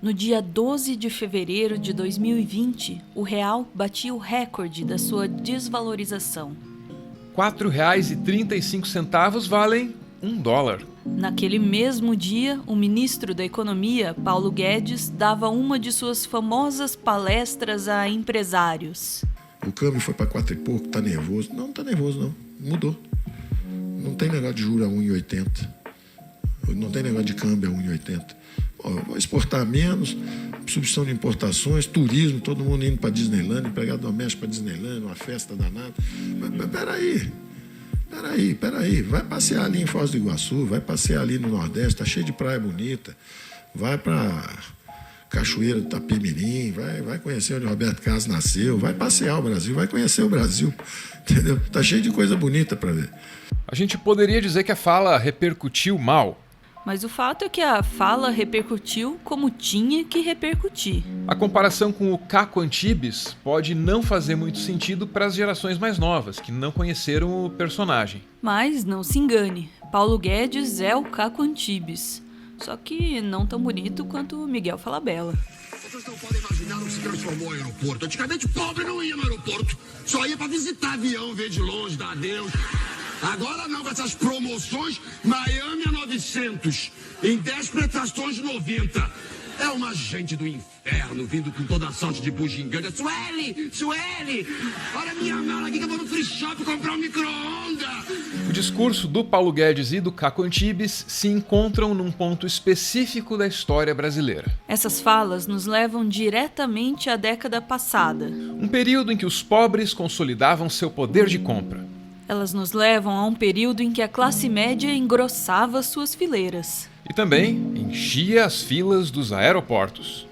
No dia 12 de fevereiro de 2020, o real batia o recorde da sua desvalorização. R$ 4,35 valem $1. Naquele mesmo dia, o ministro da Economia, Paulo Guedes, dava uma de suas famosas palestras a empresários. O câmbio foi para 4 e pouco, tá nervoso. Não tá nervoso não, mudou. Não tem negócio de juros a 1,80. Não tem negócio de câmbio a 1,80. Vou exportar menos, substituição de importações, turismo, todo mundo indo para Disneyland, empregado doméstico para Disneyland, uma festa danada. Mas peraí, vai passear ali em Foz do Iguaçu, vai passear ali no Nordeste, tá cheio de praia bonita, vai para Cachoeira do Itapemirim, vai conhecer onde Roberto Carlos nasceu, vai passear o Brasil, vai conhecer o Brasil, entendeu? Tá cheio de coisa bonita para ver. A gente poderia dizer que a fala repercutiu mal. Mas o fato é que a fala repercutiu como tinha que repercutir. A comparação com o Caco Antibes pode não fazer muito sentido para as gerações mais novas, que não conheceram o personagem. Mas não se engane, Paulo Guedes é o Caco Antibes. Só que não tão bonito quanto o Miguel Falabella. Vocês não podem imaginar o que se transformou o aeroporto. Antigamente, pobre não ia no aeroporto. Só ia para visitar avião, ver de longe, dar adeus. Agora não, com essas promoções, Miami a 900, em 10 prestações de 90. É uma gente do inferno vindo com toda a sorte de bugiganga. Sueli, olha a minha mala aqui que eu vou no free shop comprar um micro-ondas. O discurso do Paulo Guedes e do Caco Antibes se encontram num ponto específico da história brasileira. Essas falas nos levam diretamente à década passada. Um período em que os pobres consolidavam seu poder de compra. Elas nos levam a um período em que a classe média engrossava suas fileiras. E também enchia as filas dos aeroportos.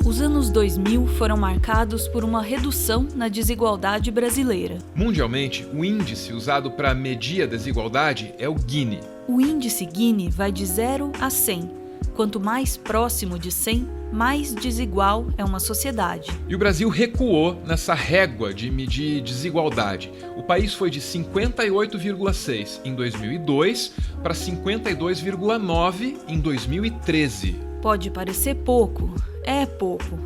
Os anos 2000 foram marcados por uma redução na desigualdade brasileira. Mundialmente, o índice usado para medir a desigualdade é o Gini. O índice Gini vai de 0 a 100. Quanto mais próximo de 100, mais desigual é uma sociedade. E o Brasil recuou nessa régua de medir desigualdade. O país foi de 58,6 em 2002 para 52,9 em 2013. Pode parecer pouco, é pouco,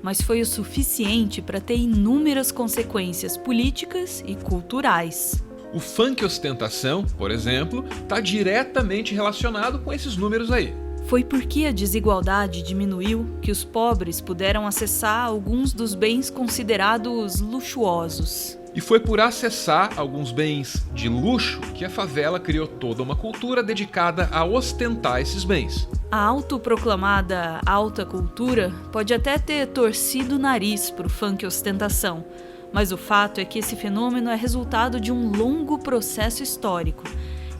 mas foi o suficiente para ter inúmeras consequências políticas e culturais. O funk ostentação, por exemplo, está diretamente relacionado com esses números aí. Foi porque a desigualdade diminuiu que os pobres puderam acessar alguns dos bens considerados luxuosos. E foi por acessar alguns bens de luxo que a favela criou toda uma cultura dedicada a ostentar esses bens. A autoproclamada alta cultura pode até ter torcido o nariz para o funk ostentação, mas o fato é que esse fenômeno é resultado de um longo processo histórico.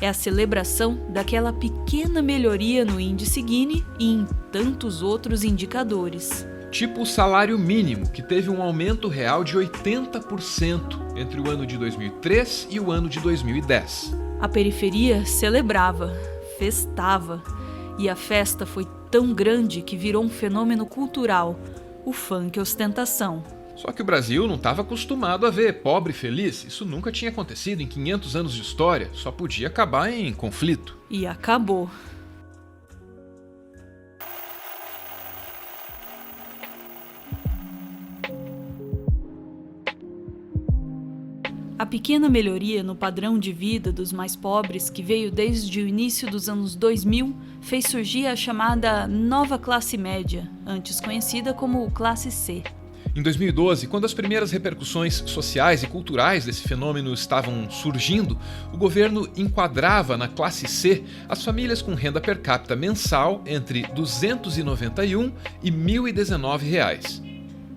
É a celebração daquela pequena melhoria no índice Gini e em tantos outros indicadores. Tipo o salário mínimo, que teve um aumento real de 80% entre o ano de 2003 e o ano de 2010. A periferia celebrava, festava, e a festa foi tão grande que virou um fenômeno cultural, o funk ostentação. Só que o Brasil não estava acostumado a ver pobre feliz. Isso nunca tinha acontecido em 500 anos de história. Só podia acabar em conflito. E acabou. A pequena melhoria no padrão de vida dos mais pobres, que veio desde o início dos anos 2000, fez surgir a chamada nova classe média, antes conhecida como classe C. Em 2012, quando as primeiras repercussões sociais e culturais desse fenômeno estavam surgindo, o governo enquadrava na classe C as famílias com renda per capita mensal entre R$ 291 e R$ 1.019.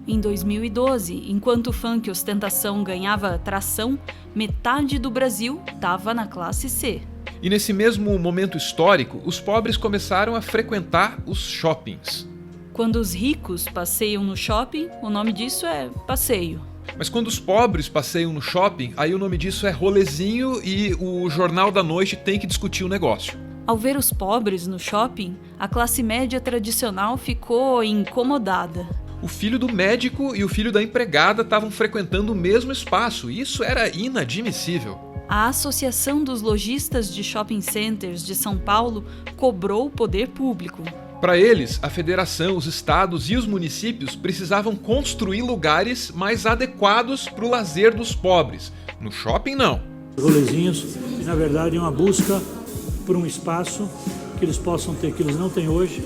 Em 2012, enquanto o funk ostentação ganhava tração, metade do Brasil estava na classe C. E nesse mesmo momento histórico, os pobres começaram a frequentar os shoppings. Quando os ricos passeiam no shopping, o nome disso é passeio. Mas quando os pobres passeiam no shopping, aí o nome disso é rolezinho e o Jornal da Noite tem que discutir o negócio. Ao ver os pobres no shopping, a classe média tradicional ficou incomodada. O filho do médico e o filho da empregada estavam frequentando o mesmo espaço, e isso era inadmissível. A Associação dos Lojistas de Shopping Centers de São Paulo cobrou o poder público. Para eles, a federação, os estados e os municípios precisavam construir lugares mais adequados para o lazer dos pobres. No shopping, não. Os rolezinhos, na verdade, é uma busca por um espaço que eles possam ter, que eles não têm hoje,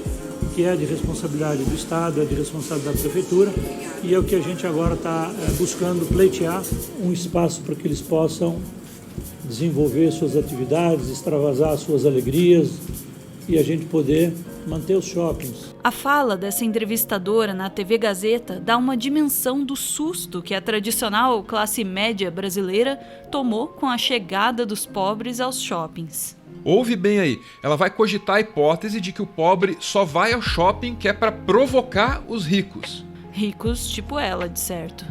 que é de responsabilidade do Estado, é de responsabilidade da Prefeitura, e é o que a gente agora está buscando pleitear, um espaço para que eles possam desenvolver suas atividades, extravasar suas alegrias e a gente poder manter os shoppings. A fala dessa entrevistadora na TV Gazeta dá uma dimensão do susto que a tradicional classe média brasileira tomou com a chegada dos pobres aos shoppings. Ouve bem aí, ela vai cogitar a hipótese de que o pobre só vai ao shopping que é para provocar os ricos. Ricos tipo ela, de certo.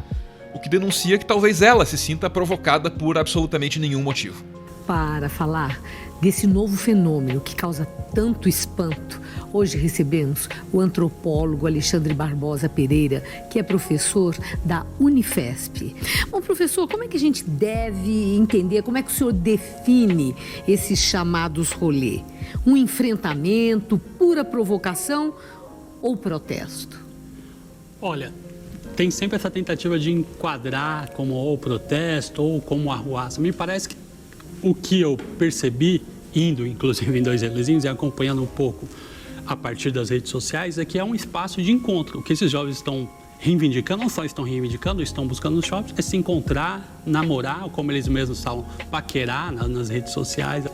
O que denuncia que talvez ela se sinta provocada por absolutamente nenhum motivo. Para falar desse novo fenômeno que causa tanto espanto, hoje recebemos o antropólogo Alexandre Barbosa Pereira, que é professor da Unifesp. Bom, professor, como é que a gente deve entender, como é que o senhor define esses chamados rolê? Um enfrentamento, pura provocação ou protesto? Olha, tem sempre essa tentativa de enquadrar como ou protesto ou como arruaça. Me parece que o que eu percebi, indo inclusive em 2 rolezinhos e acompanhando um pouco a partir das redes sociais, é que é um espaço de encontro. O que esses jovens estão reivindicando, não só estão reivindicando, estão buscando nos shoppings, é se encontrar, namorar, como eles mesmos falam, paquerar nas redes sociais.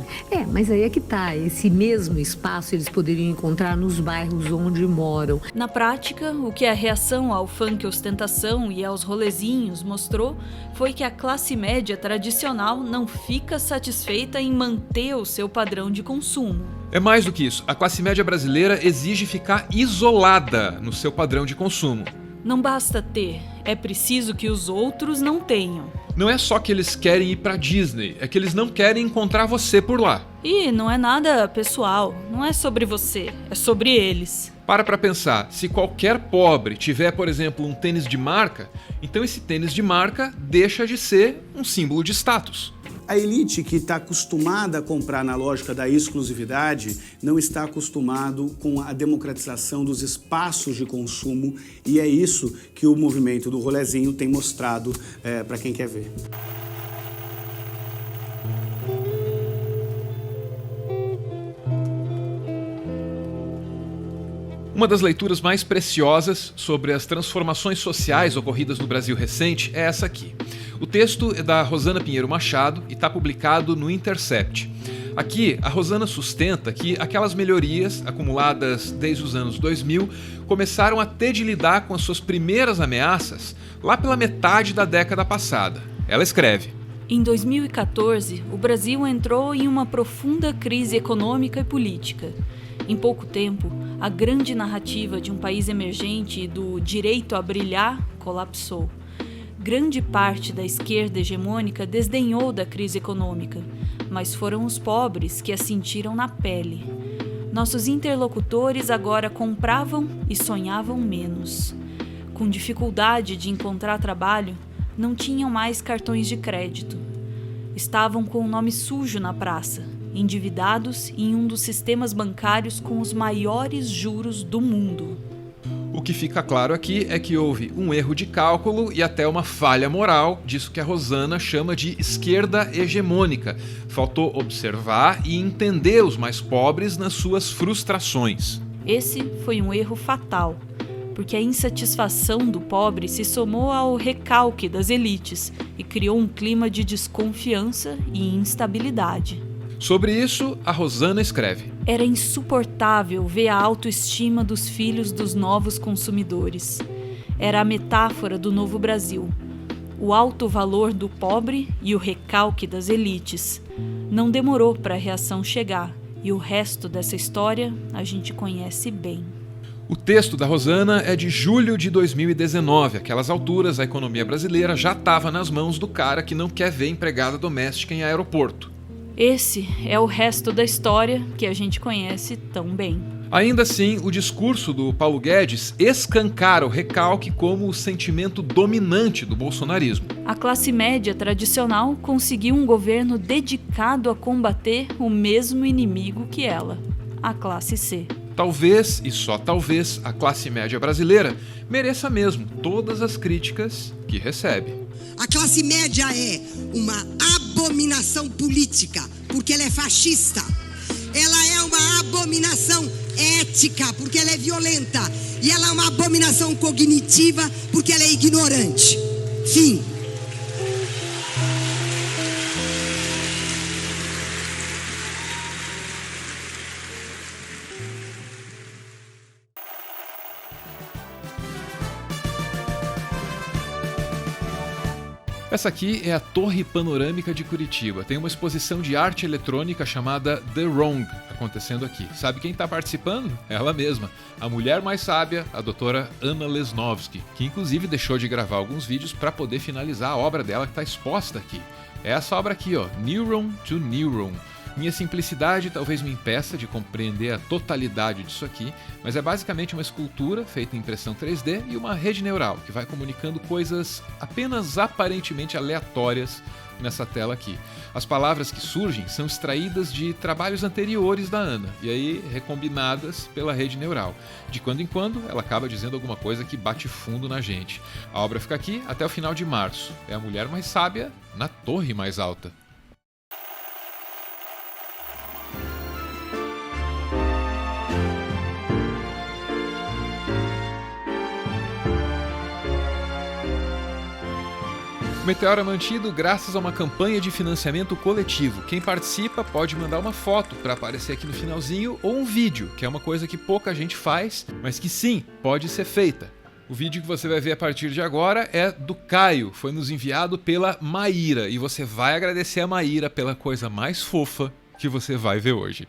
Mas aí é que tá, esse mesmo espaço eles poderiam encontrar nos bairros onde moram. Na prática, o que a reação ao funk ostentação e aos rolezinhos mostrou foi que a classe média tradicional não fica satisfeita em manter o seu padrão de consumo. É mais do que isso, a classe média brasileira exige ficar isolada no seu padrão de consumo. Não basta ter, é preciso que os outros não tenham. Não é só que eles querem ir pra Disney, é que eles não querem encontrar você por lá. E não é nada pessoal, não é sobre você, é sobre eles. Para pensar, se qualquer pobre tiver, por exemplo, um tênis de marca, então esse tênis de marca deixa de ser um símbolo de status. A elite que está acostumada a comprar na lógica da exclusividade não está acostumado com a democratização dos espaços de consumo, e é isso que o movimento do rolezinho tem mostrado para quem quer ver. Uma das leituras mais preciosas sobre as transformações sociais ocorridas no Brasil recente é essa aqui. O texto é da Rosana Pinheiro Machado e está publicado no Intercept. Aqui, a Rosana sustenta que aquelas melhorias, acumuladas desde os anos 2000, começaram a ter de lidar com as suas primeiras ameaças lá pela metade da década passada. Ela escreve: Em 2014, o Brasil entrou em uma profunda crise econômica e política. Em pouco tempo, a grande narrativa de um país emergente e do direito a brilhar colapsou. Grande parte da esquerda hegemônica desdenhou da crise econômica, mas foram os pobres que a sentiram na pele. Nossos interlocutores agora compravam e sonhavam menos. Com dificuldade de encontrar trabalho, não tinham mais cartões de crédito. Estavam com o nome sujo na praça, endividados em um dos sistemas bancários com os maiores juros do mundo. O que fica claro aqui é que houve um erro de cálculo e até uma falha moral, disso que a Rosana chama de esquerda hegemônica. Faltou observar e entender os mais pobres nas suas frustrações. Esse foi um erro fatal, porque a insatisfação do pobre se somou ao recalque das elites e criou um clima de desconfiança e instabilidade. Sobre isso, a Rosana escreve: Era insuportável ver a autoestima dos filhos dos novos consumidores. Era a metáfora do novo Brasil. O alto valor do pobre e o recalque das elites. Não demorou para a reação chegar, e o resto dessa história a gente conhece bem. O texto da Rosana é de julho de 2019. Aquelas alturas, a economia brasileira já estava nas mãos do cara que não quer ver empregada doméstica em aeroporto. Esse é o resto da história que a gente conhece tão bem. Ainda assim, o discurso do Paulo Guedes escancara o recalque como o sentimento dominante do bolsonarismo. A classe média tradicional conseguiu um governo dedicado a combater o mesmo inimigo que ela, a classe C. Talvez, e só talvez, a classe média brasileira mereça mesmo todas as críticas que recebe. A classe média é uma abominação política, porque ela é fascista. Ela é uma abominação ética, porque ela é violenta. E ela é uma abominação cognitiva, porque ela é ignorante. Fim. Essa aqui é a Torre Panorâmica de Curitiba. Tem uma exposição de arte eletrônica chamada The Wrong acontecendo aqui. Sabe quem está participando? Ela mesma, a mulher mais sábia, a doutora Anna Lesnovsky, que inclusive deixou de gravar alguns vídeos para poder finalizar a obra dela que está exposta aqui. É essa obra aqui, ó, Neuron to Neuron. Minha simplicidade talvez me impeça de compreender a totalidade disso aqui, mas é basicamente uma escultura feita em impressão 3D e uma rede neural que vai comunicando coisas apenas aparentemente aleatórias nessa tela aqui. As palavras que surgem são extraídas de trabalhos anteriores da Ana e aí recombinadas pela rede neural. De quando em quando ela acaba dizendo alguma coisa que bate fundo na gente. A obra fica aqui até o final de março. É a mulher mais sábia na torre mais alta. O Meteoro é mantido graças a uma campanha de financiamento coletivo. Quem participa pode mandar uma foto para aparecer aqui no finalzinho ou um vídeo, que é uma coisa que pouca gente faz, mas que sim, pode ser feita. O vídeo que você vai ver a partir de agora é do Caio, foi nos enviado pela Maíra e você vai agradecer a Maíra pela coisa mais fofa que você vai ver hoje.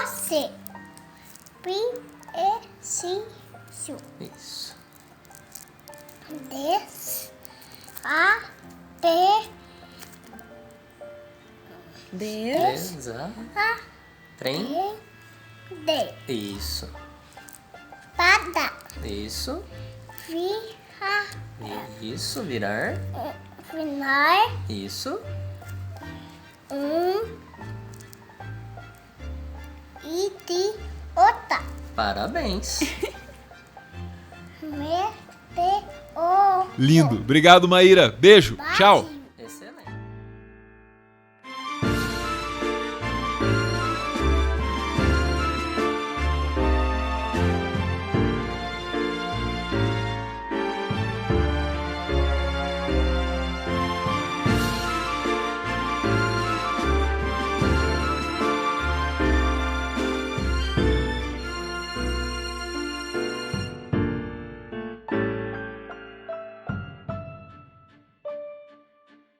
Você preciso Isso. Trem. Isso. Isso. Isso, virar. Isso. Idiota. Parabéns. Meteoro. Lindo. Obrigado, Maíra. Beijo. Tchau.